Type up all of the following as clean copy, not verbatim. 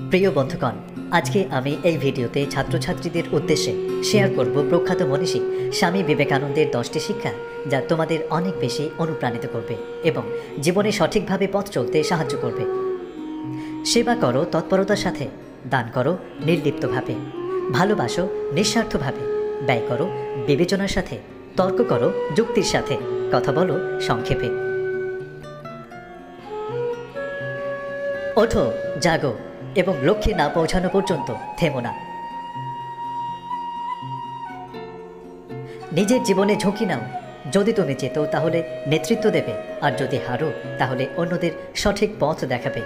প্রিয় বন্ধুগণ, আজকে আমি এই ভিডিওতে ছাত্রছাত্রীদের উদ্দেশ্যে শেয়ার করব প্রখ্যাত মনীষী স্বামী বিবেকানন্দের 10টি শিক্ষা, যা তোমাদের অনেক বেশি অনুপ্রাণিত করবে এবং জীবনে সঠিকভাবে পথ চলতে সাহায্য করবে। সেবা করো তৎপরতার সাথে, দান করো নির্লিপ্তভাবে, ভালোবাসো নিঃস্বার্থভাবে, ব্যয় করো বিবেচনার সাথে, তর্ক করো যুক্তির সাথে, কথা বলো সংক্ষেপে। ওঠো, জাগো এবং লক্ষ্যে না পৌঁছানো পর্যন্ত থেমো না। নিজের জীবনে ঝুঁকি নাও। যদি তুমি জেতো তাহলে নেতৃত্ব দেবে, আর যদি হারো তাহলে অন্যদের সঠিক পথ দেখাবে।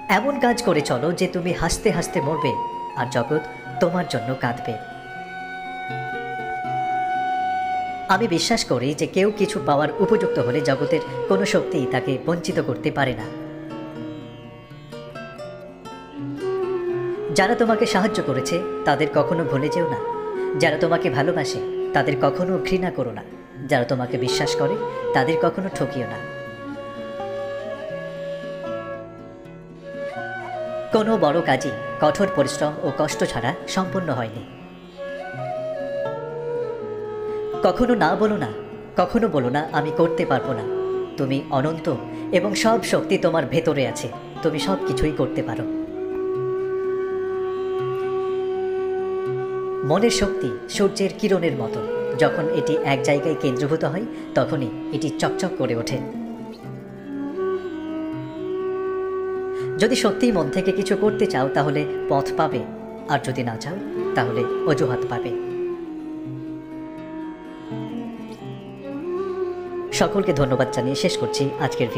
এমন কাজ করে চলো যে তুমি হাসতে হাসতে মরবে আর জগৎ তোমার জন্য কাঁদবে। আমি বিশ্বাস করি যে কেউ কিছু পাওয়ার উপযুক্ত হলে জগতের কোনো শক্তিই তাকে বঞ্চিত করতে পারে না। যারা তোমাকে সাহায্য করেছে তাদের কখনো ভুলে যেও না। যারা তোমাকে ভালোবাসে তাদের কখনো ঘৃণা করো না। যারা তোমাকে বিশ্বাস করে তাদের কখনো ঠকিও না। কোনো বড় কাজই কঠোর পরিশ্রম ও কষ্ট ছাড়া সম্পন্ন হয়নি। কখনো না বলো না, কখনো বলো না আমি করতে পারবো না। তুমি অনন্ত এবং সব শক্তি তোমার ভেতরে আছে। তুমি সব কিছুই করতে পারো। মনের শক্তি সূর্যের কিরণের মতো। যখন এটি এক জায়গায় কেন্দ্রীভূত হয় তখনই এটি চকচক করে ওঠে। যদি সত্যিই মন থেকে কিছু করতে চাও তাহলে পথ পাবে, আর যদি না চাও তাহলে অজুহাত পাবে। সকলকে ধন্যবাদ জানিয়ে শেষ করছি আজকের ভিডিও।